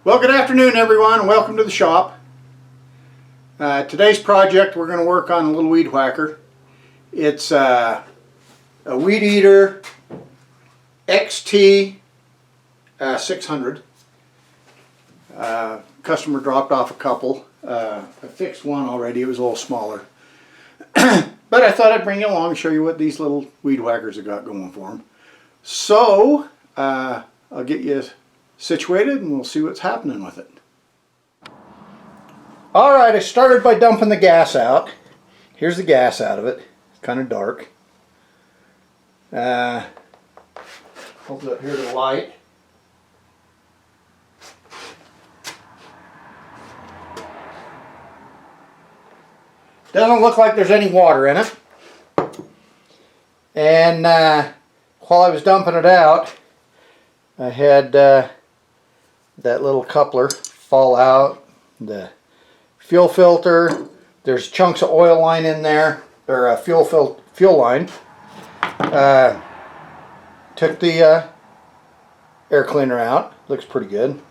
Well, good afternoon everyone and welcome to the shop. Today's project we're going to work on a little weed whacker. It's a Weed Eater XT600. Customer dropped off a couple. I fixed one already, it was a little smaller. But I thought I'd bring you along and show you what these little weed whackers have got going for them. So I'll get you situated and we'll see what's happening with it. Alright, I started by dumping the gas out. Here's the gas out of it. It's kind of dark. Hold it up here to the light. Doesn't look like there's any water in it. And while I was dumping it out, I had that little coupler fall out, the fuel filter, there's chunks of oil line in there, or a fuel line. Took the air cleaner out, looks pretty good.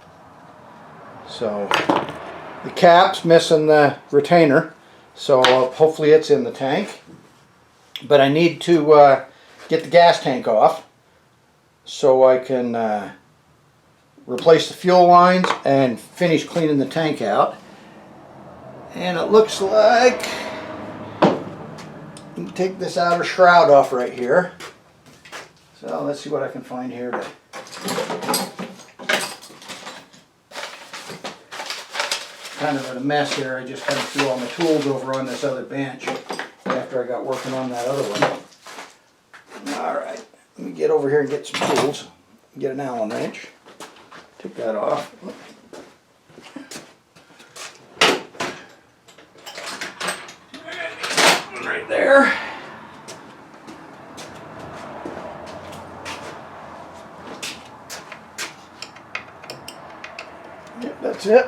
So the cap's missing the retainer, so hopefully it's in the tank. But I need to get the gas tank off so I can replace the fuel lines and finish cleaning the tank out. And it looks like you can take this outer shroud off right here. So let's see what I can find here to kind of in a mess here. I just kind of threw all my tools over on this other bench after I got working on that other one. Alright, let me get over here and get some tools. Get an Allen wrench. Take that off. Right there. Yep, that's it.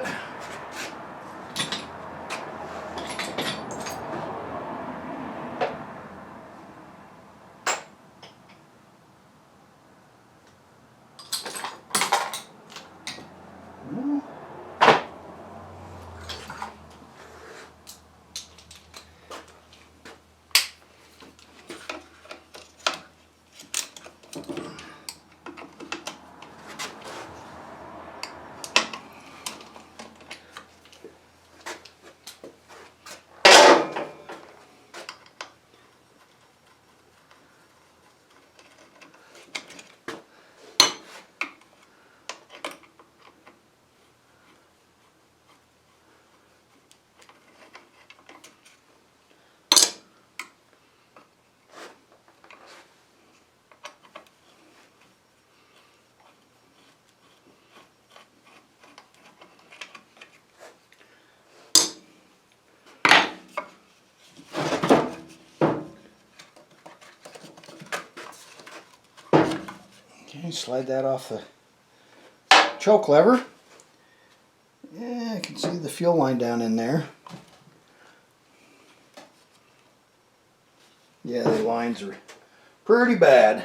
Okay, slide that off the choke lever. Yeah, I can see the fuel line down in there. Yeah, the lines are pretty bad.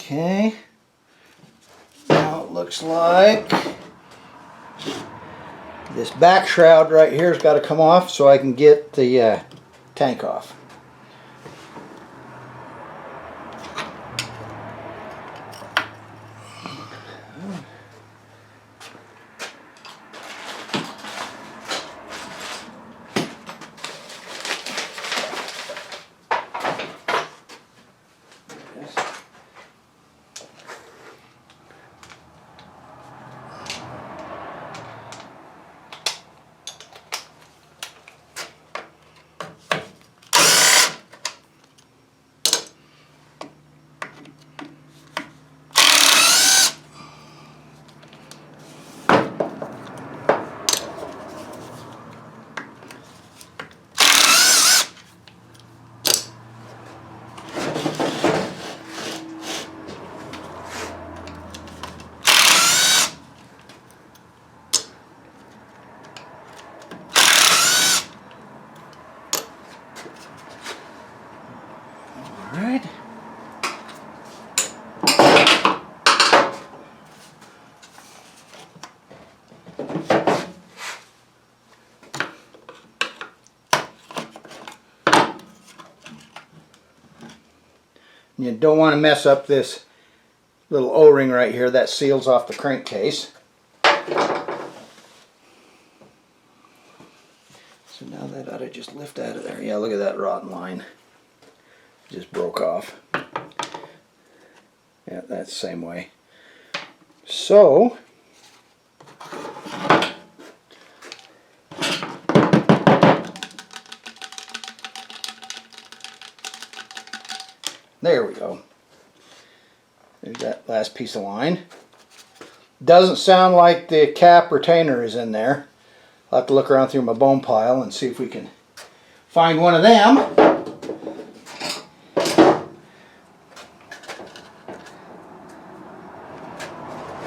Okay, now it looks like this back shroud right here has got to come off so I can get the tank off. right. You don't want to mess up this little O-ring right here that seals off the crankcase. So now that ought to just lift out of there. Yeah, look at that rotten line. Just broke off. Yeah, that's the same way. So, there we go. There's that last piece of line. Doesn't sound like the cap retainer is in there. I'll have to look around through my bone pile and see if we can find one of them.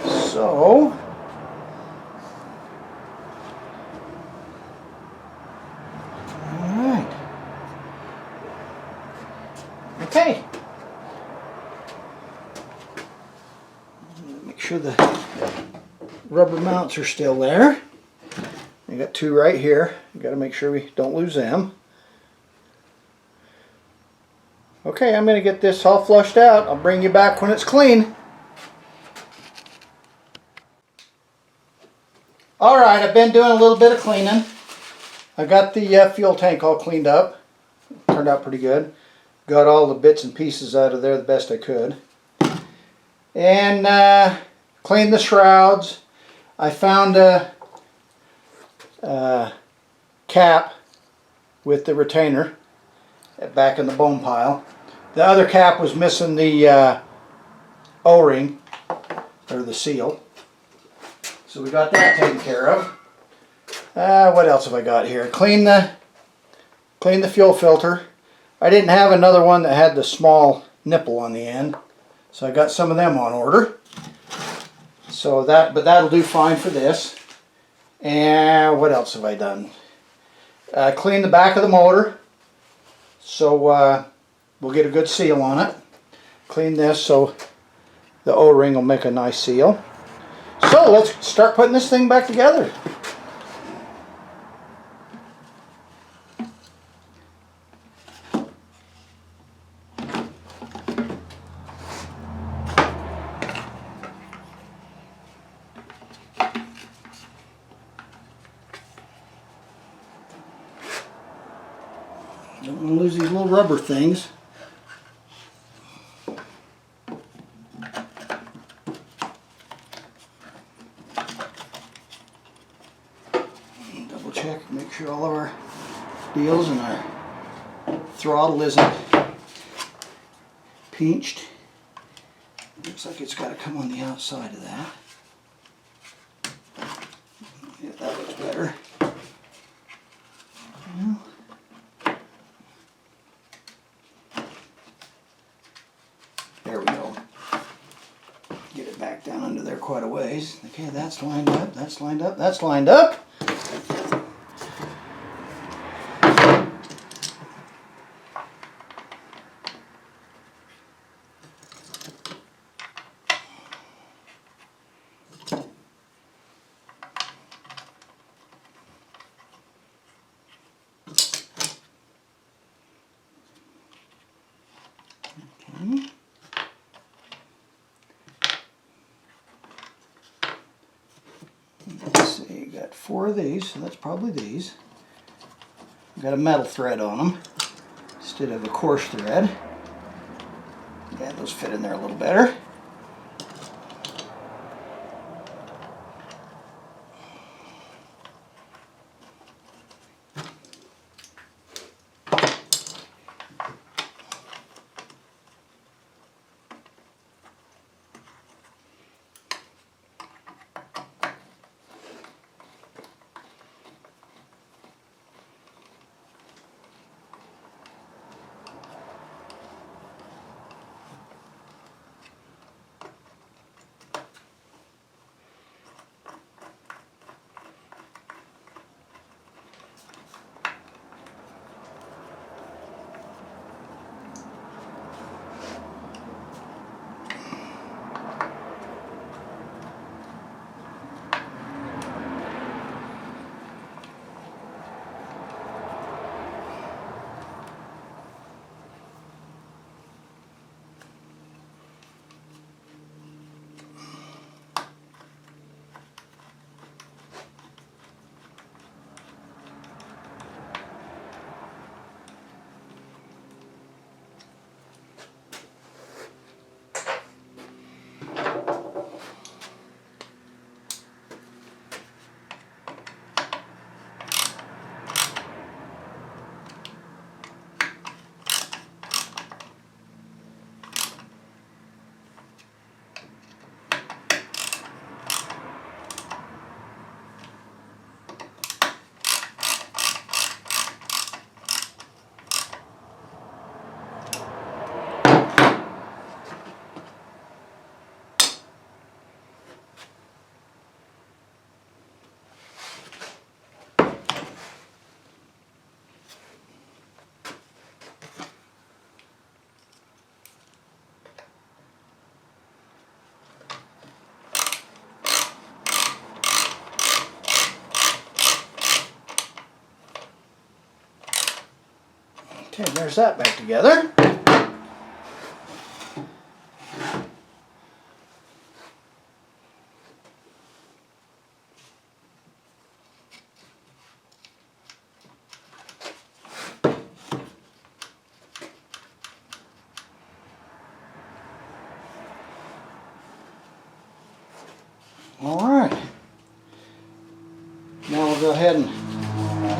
So, alright. Okay. Make sure the rubber mounts are still there. I got two right here. Got to make sure we don't lose them. Okay, I'm going to get this all flushed out. I'll bring you back when it's clean. Alright, I've been doing a little bit of cleaning. I got the fuel tank all cleaned up. Turned out pretty good. Got all the bits and pieces out of there the best I could. And cleaned the shrouds. I found a cap with the retainer back in the bone pile. The other cap was missing the O-ring, or the seal. So we got that taken care of. What else have I got here? Clean the fuel filter. I didn't have another one that had the small nipple on the end, so I got some of them on order. So but that'll do fine for this. And what else have I done? Clean the back of the motor, so we'll get a good seal on it. Clean this so the O-ring will make a nice seal. So let's start putting this thing back together. Don't want to lose these little rubber things. Double check, make sure all of our deals and our throttle isn't pinched. Looks like it's got to come on the outside of that. Yeah, that looks better. Well, there we go. Get it back down under there quite a ways. Okay, that's lined up, that's lined up, that's lined up. Let's see, got 4 of these, so that's probably these. Got a metal thread on them instead of a coarse thread. Yeah, those fit in there a little better. Okay, there's that back together. Alright, now we'll go ahead and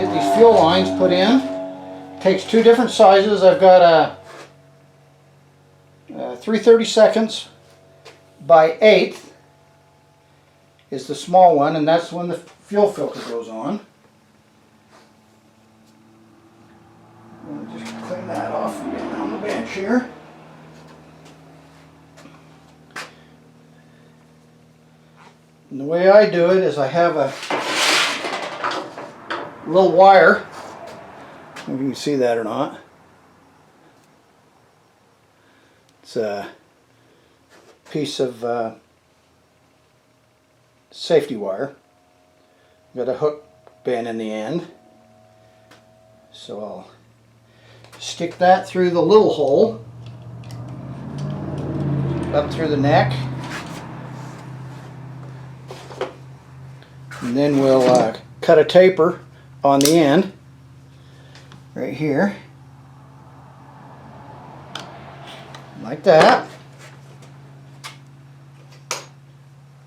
get these fuel lines put in. Takes two different sizes. I've got a 3/32 by 1/8 is the small one, and that's when the fuel filter goes on. Let me just clean that off and get it on the bench here. And the way I do it is I have a little wire. I don't know if you can see that or not. It's a piece of safety wire. Got a hook bend in the end. So I'll stick that through the little hole, up through the neck. And then we'll cut a taper on the end, right here, like that.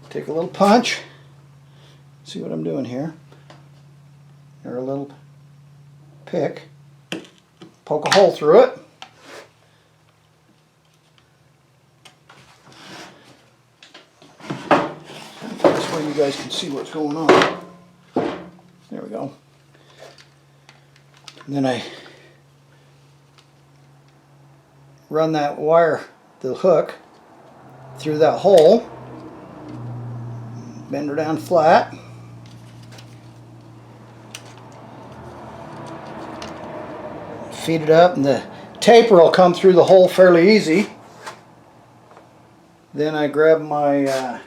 Take a little punch, see what I'm doing here, or a little pick, poke a hole through it. This way you guys can see what's going on. There we go. And then I run that wire, the hook, through that hole, bend her down flat, feed it up, and the taper will come through the hole fairly easy. Then I grab my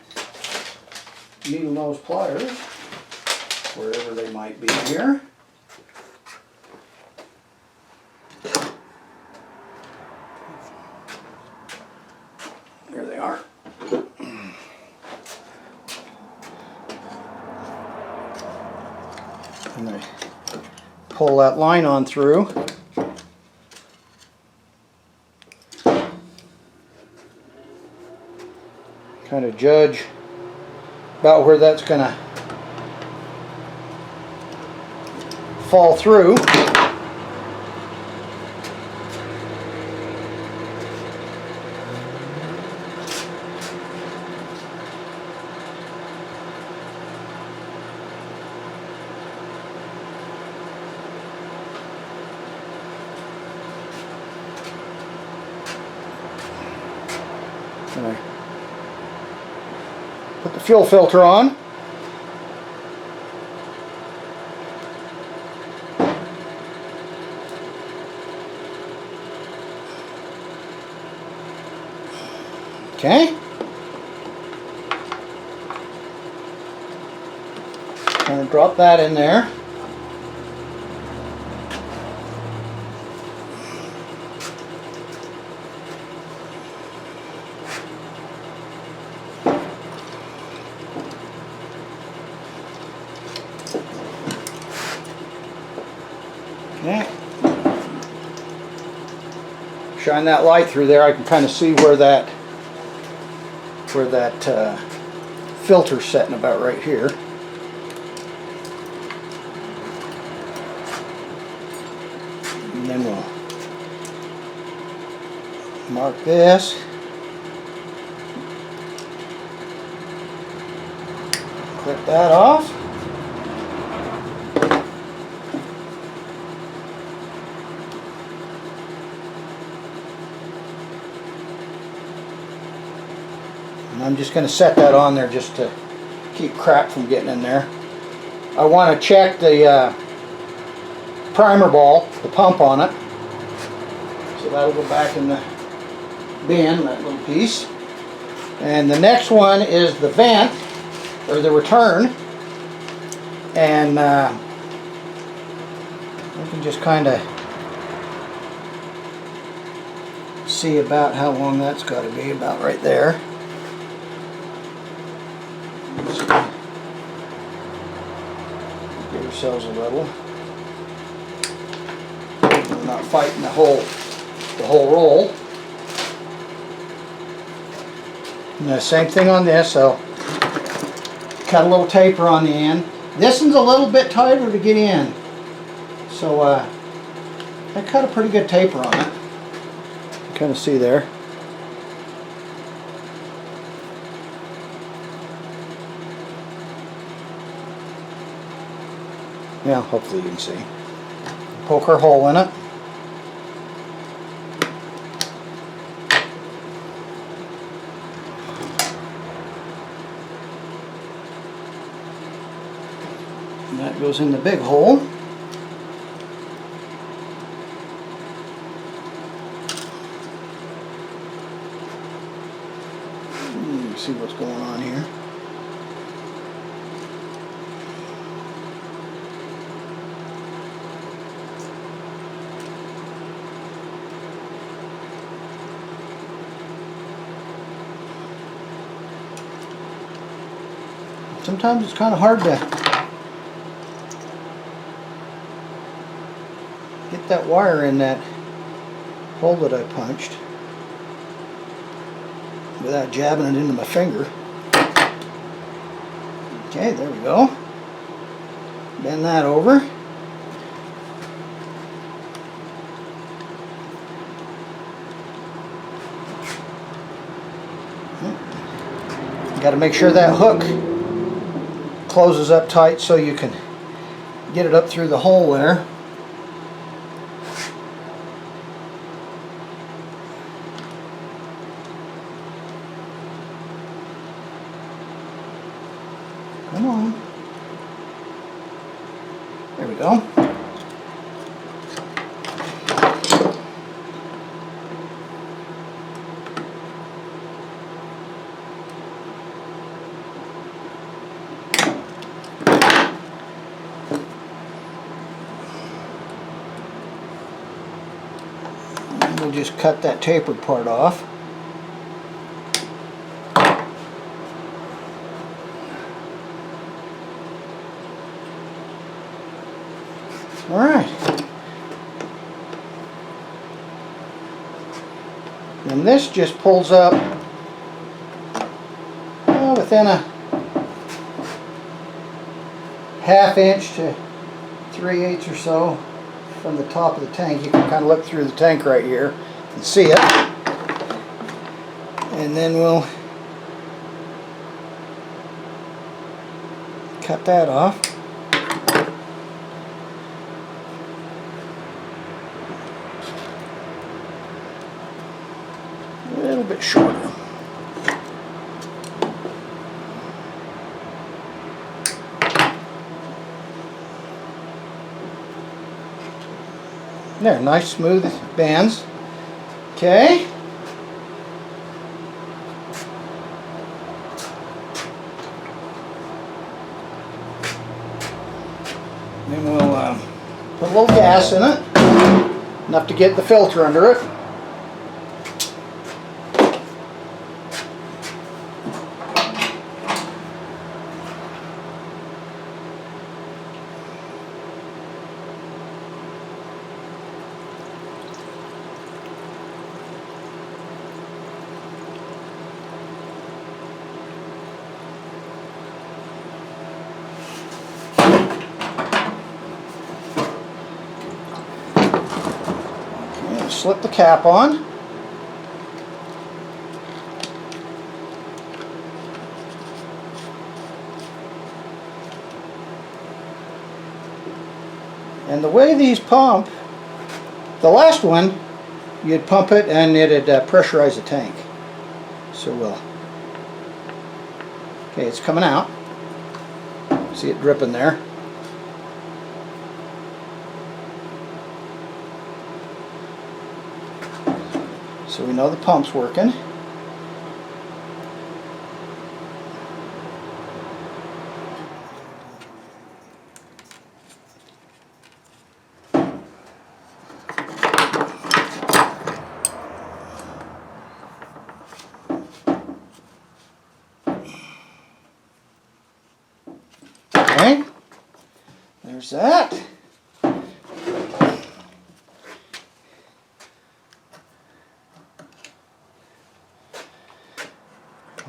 needle nose pliers, wherever they might be here. There they are. And I pull that line on through. Kind of judge about where that's going to fall through. And I put the fuel filter on. Okay. Kind of drop that in there. Okay. Shine that light through there. I can kind of see where that filter's setting about right here. And then we'll mark this. Clip that off. And I'm just going to set that on there just to keep crap from getting in there. I want to check the primer ball, the pump on it. So that'll go back in the bin, that little piece. And the next one is the vent, or the return. And I can just kind of See about how long that's got to be, about right there. Give ourselves a little. We're not fighting the whole roll. And the same thing on this. I'll cut a little taper on the end. This one's a little bit tighter to get in, so I cut a pretty good taper on it. You kind of see there. Yeah, hopefully you can see. Poke our hole in it. And that goes in the big hole. See what's going on here. Sometimes it's kind of hard to get that wire in that hole that I punched without jabbing it into my finger. Okay, there we go. Bend that over. Got to make sure that hook closes up tight so you can get it up through the hole there. Come on. There we go. And we'll just cut that tapered part off. Alright, and this just pulls up within a ½ inch to 3/8 or so from the top of the tank. You can kind of look through the tank right here and see it. And then we'll cut that off. A little bit shorter. There, nice smooth bands. Okay. Then we'll put a little gas in it, enough to get the filter under it. Slip the cap on. And the way these pump, the last one, you'd pump it and it'd pressurize the tank. So we'll, okay, it's coming out. See it dripping there. So we know the pump's working. Okay, there's that.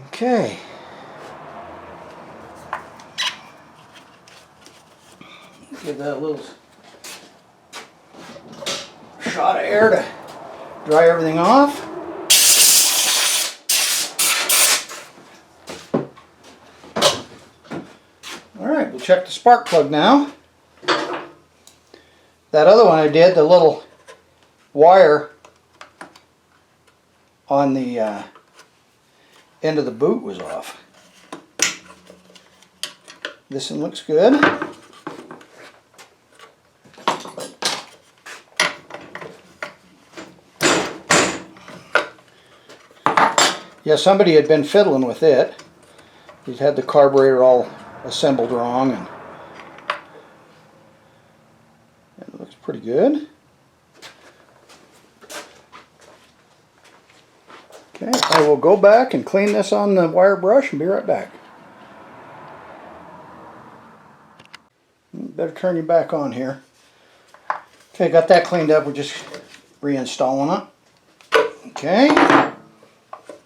Okay. Give that a little shot of air to dry everything off. Alright, we'll check the spark plug now. That other one I did, the little wire on the end of the boot was off. This one looks good. Yeah, somebody had been fiddling with it. He'd had the carburetor all assembled wrong, and it looks pretty good. Okay, I will go back and clean this on the wire brush and be right back. Better turn you back on here. Okay, got that cleaned up. We're just reinstalling it. Okay,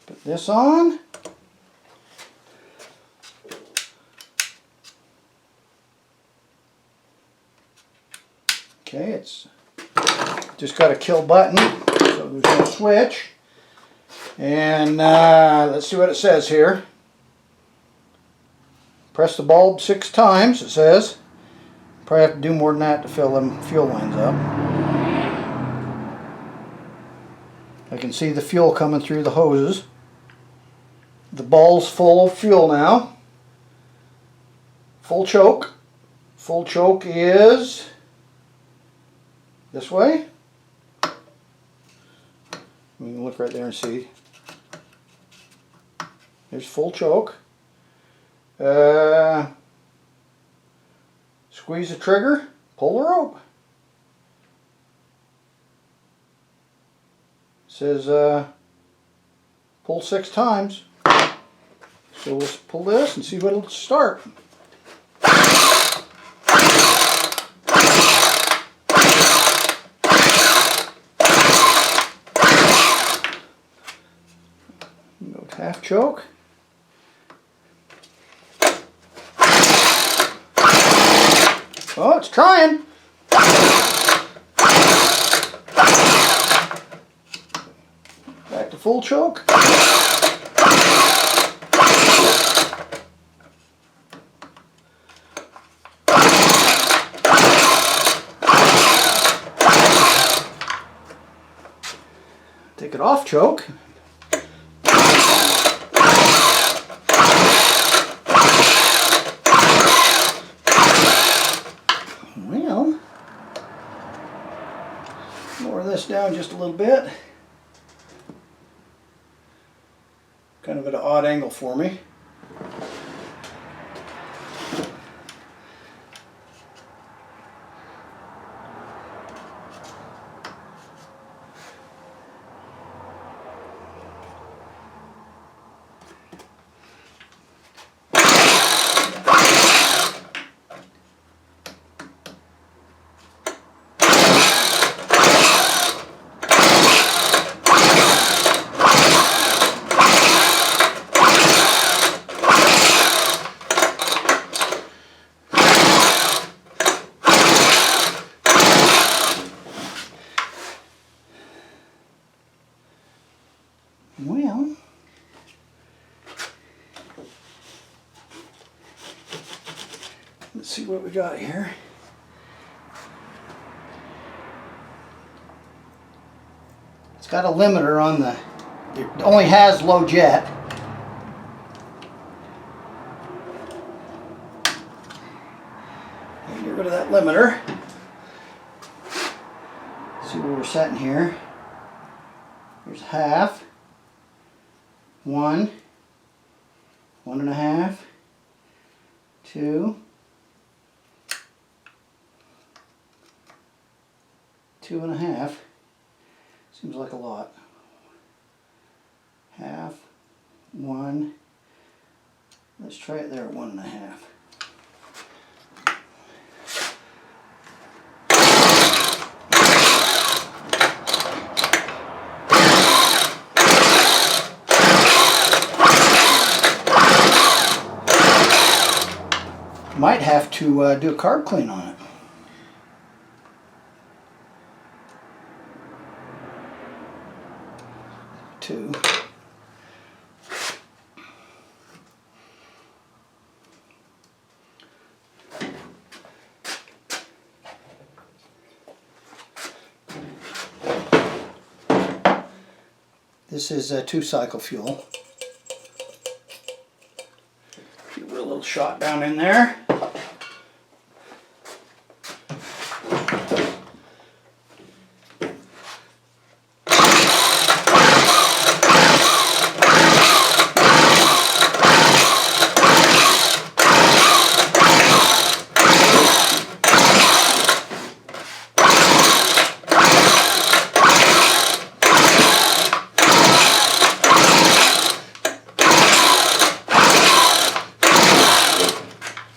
put this on. Okay, it's just got a kill button, so there's no switch. And let's see what it says here. Press the bulb 6 times, it says. Probably have to do more than that to fill them fuel lines up. I can see the fuel coming through the hoses. The ball's full of fuel now. Full choke. Full choke is this way. You can look right there and see. There's full choke. Squeeze the trigger, pull the rope. It says pull 6 times. So we'll pull this and see what it'll start. Go to half choke. Oh, it's trying. Back to full choke. Take it off choke. Well, lower this down just a little bit. Kind of at an odd angle for me. Well, let's see what we got here. It's got a limiter on the, it only has low jet. Get rid of that limiter. See where we're setting here. There's half. 1, 1.5, 2, 2.5. Seems like a lot. Half, 1. Let's try it there at 1.5. Might have to do a carb clean on it. Two. This is a 2-cycle fuel. Give it a little shot down in there.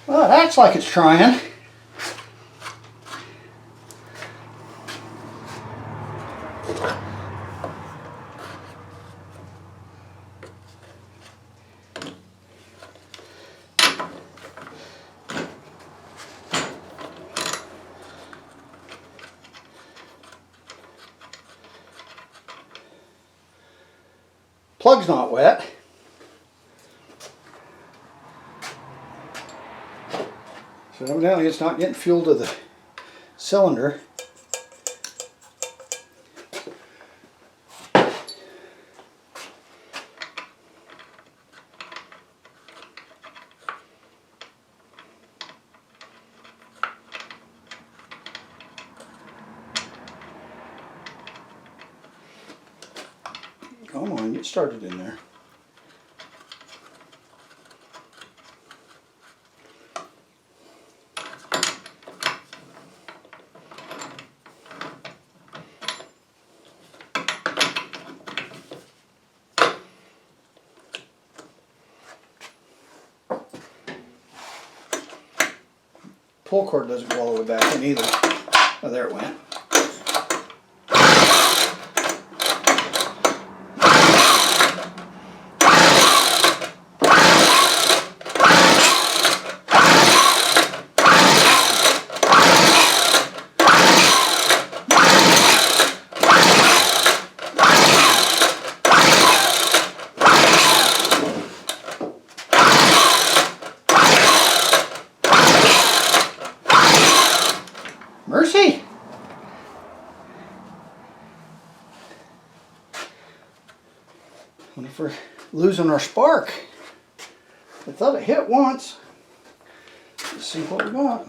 Well, it acts like it's trying. Plug's not wet. So evidently it's not getting fuel to the cylinder. Come on, get started in there. Pull cord doesn't go all the way back in either. Oh, there it went. Mercy! What if we're losing our spark? I thought it hit once. Let's see what we got.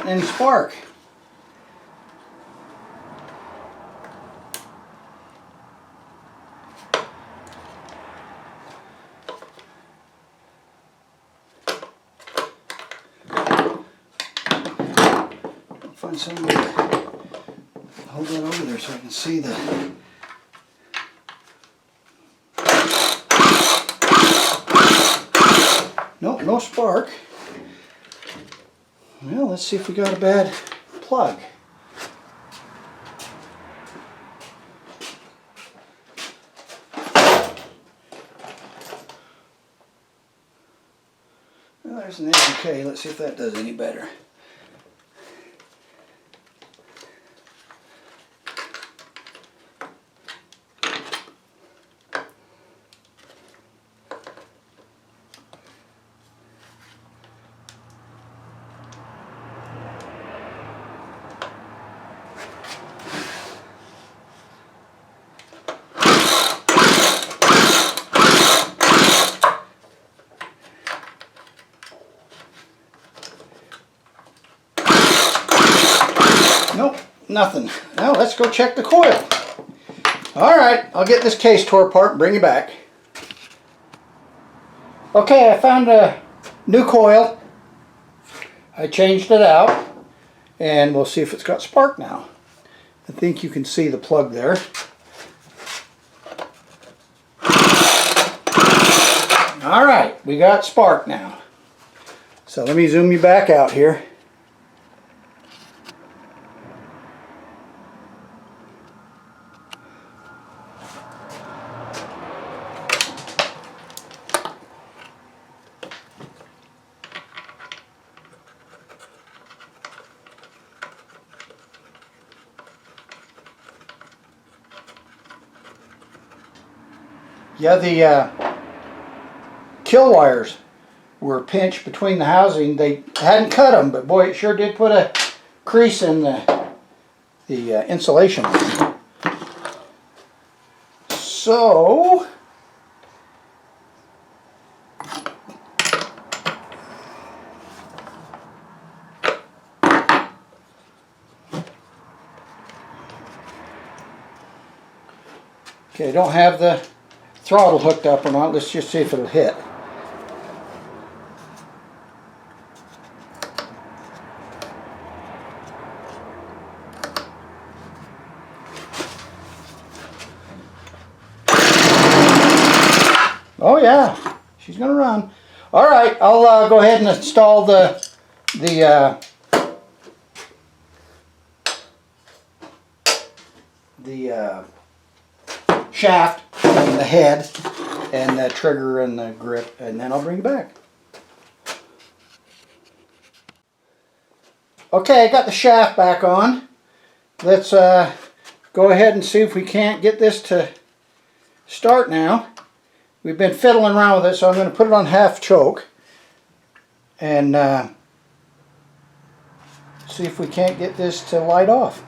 Any spark. Find somewhere. Hold that over there so I can see the. Nope, no spark. Well, let's see if we got a bad plug. Well, there's an ABK. Let's see if that does any better. Nope, nothing. Now let's go check the coil. Alright, I'll get this case tore apart and bring you back. Okay, I found a new coil. I changed it out and we'll see if it's got spark now. I think you can see the plug there. Alright, we got spark now. So let me zoom you back out here. Yeah, the kill wires were pinched between the housing. They hadn't cut them, but boy, it sure did put a crease in the insulation. So okay, I don't have the throttle hooked up or not. Let's just see if it'll hit. Oh yeah, she's gonna run. All right, I'll go ahead and install the shaft and the head and the trigger and the grip, and then I'll bring it back. Okay, I got the shaft back on. Let's go ahead and see if we can't get this to start now. We've been fiddling around with it, so I'm going to put it on half choke and see if we can't get this to light off.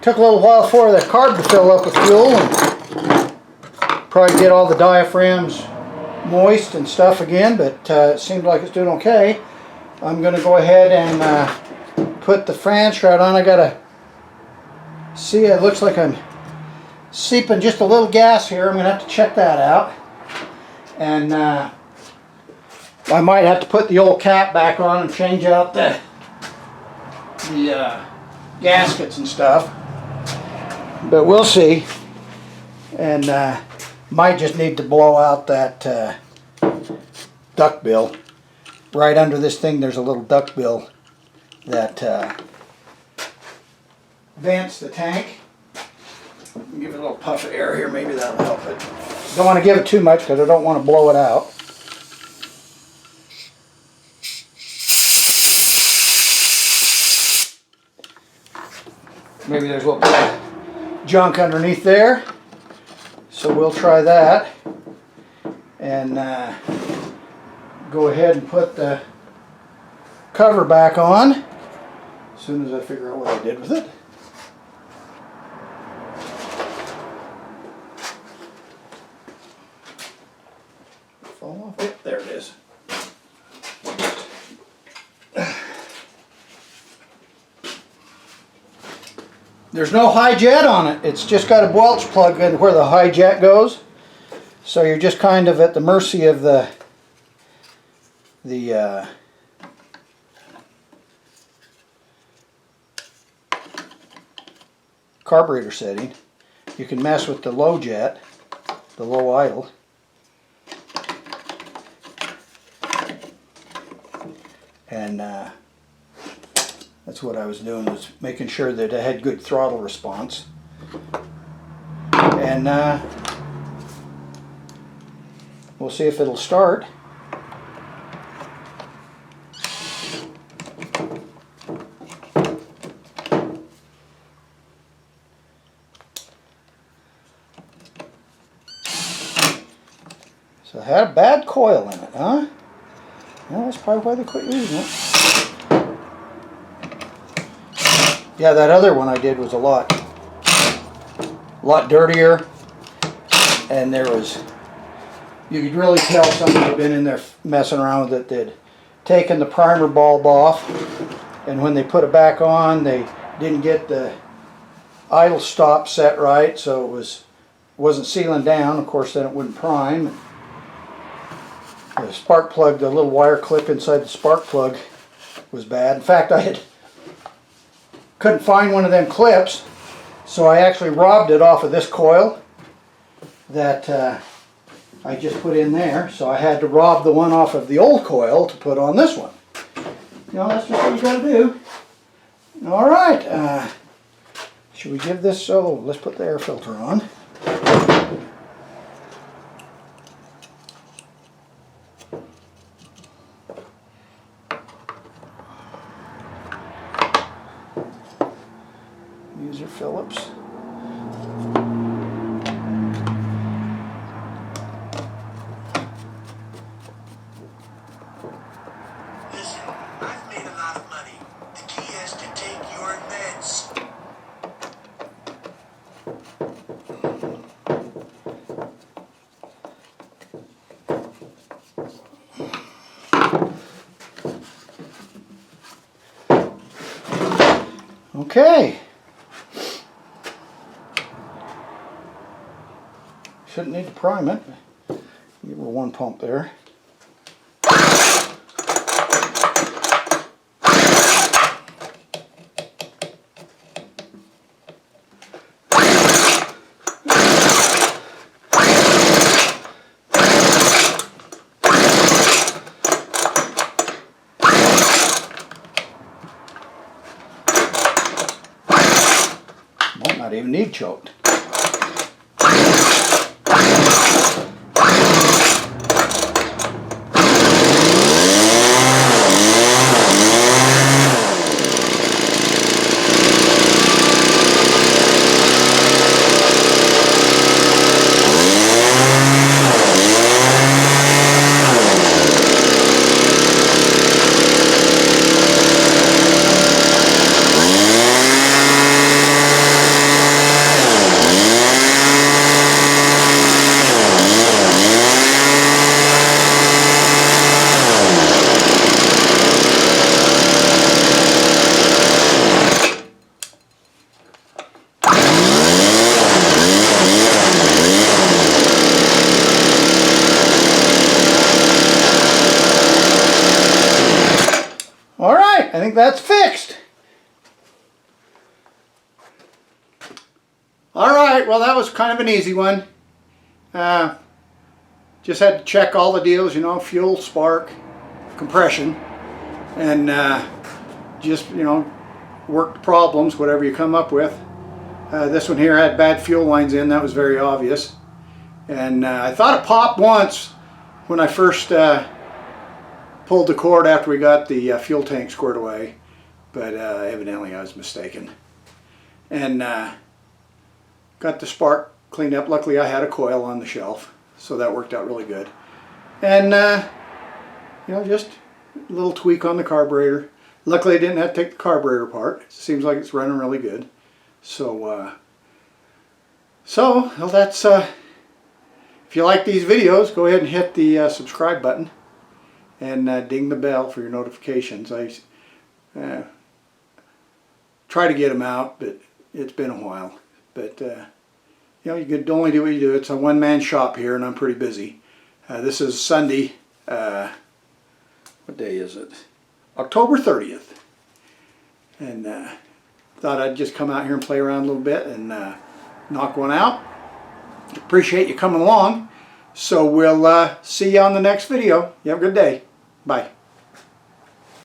Took a little while for the carb to fill up with fuel, and probably get all the diaphragms moist and stuff again, but it seems like it's doing okay. I'm going to go ahead and put the fan shroud on. I got to see, it looks like I'm seeping just a little gas here. I'm going to have to check that out. And I might have to put the old cap back on and change out the gaskets and stuff. But we'll see. And might just need to blow out that duct bill. Right under this thing there's a little duct bill that vents the tank. Give it a little puff of air here, maybe that'll help it. Don't want to give it too much because I don't want to blow it out. Maybe there's a little bit of junk underneath there. So we'll try that. And go ahead and put the cover back on as soon as I figure out what I did with it. Fall off. Yep, there it is. There's no high jet on it. It's just got a Welch plug in where the high jet goes. So you're just kind of at the mercy of the carburetor setting. You can mess with the low jet, the low idle. And that's what I was doing, was making sure that I had good throttle response. And we'll see if it'll start. So it had a bad coil in it, huh? Well, that's probably why they quit using it. Yeah, that other one I did was a lot dirtier, and there was, you could really tell somebody had been in there messing around with it. They'd taken the primer bulb off, and when they put it back on, they didn't get the idle stop set right, so it wasn't sealing down. Of course, then it wouldn't prime. The spark plug, the little wire clip inside the spark plug was bad. In fact, couldn't find one of them clips, so I actually robbed it off of this coil that I just put in there. So I had to rob the one off of the old coil to put on this one. You know, that's just what you got to do. All right, should we give this? Oh, let's put the air filter on. User Phillips. Listen, I've made a lot of money. The key is to take your meds. Okay. Shouldn't need to prime it. Give her one pump there. Might not even need choked. I think that's fixed. Alright, well that was kind of an easy one. Just had to check all the deals, you know, fuel, spark, compression, and just, you know, work the problems, whatever you come up with. This one here had bad fuel lines in, that was very obvious. And I thought it popped once when I first pulled the cord after we got the fuel tank squared away, but evidently I was mistaken. And got the spark cleaned up. Luckily I had a coil on the shelf, so that worked out really good. And you know, just a little tweak on the carburetor. Luckily I didn't have to take the carburetor apart. It seems like it's running really good. So well, that's if you like these videos, go ahead and hit the subscribe button and ding the bell for your notifications. I try to get them out, but it's been a while. But you know, you could only do what you do. It's a one-man shop here, and I'm pretty busy. This is Sunday. What day is it? October 30th. And thought I'd just come out here and play around a little bit and knock one out. Appreciate you coming along. So we'll see you on the next video. You have a good day. Bye.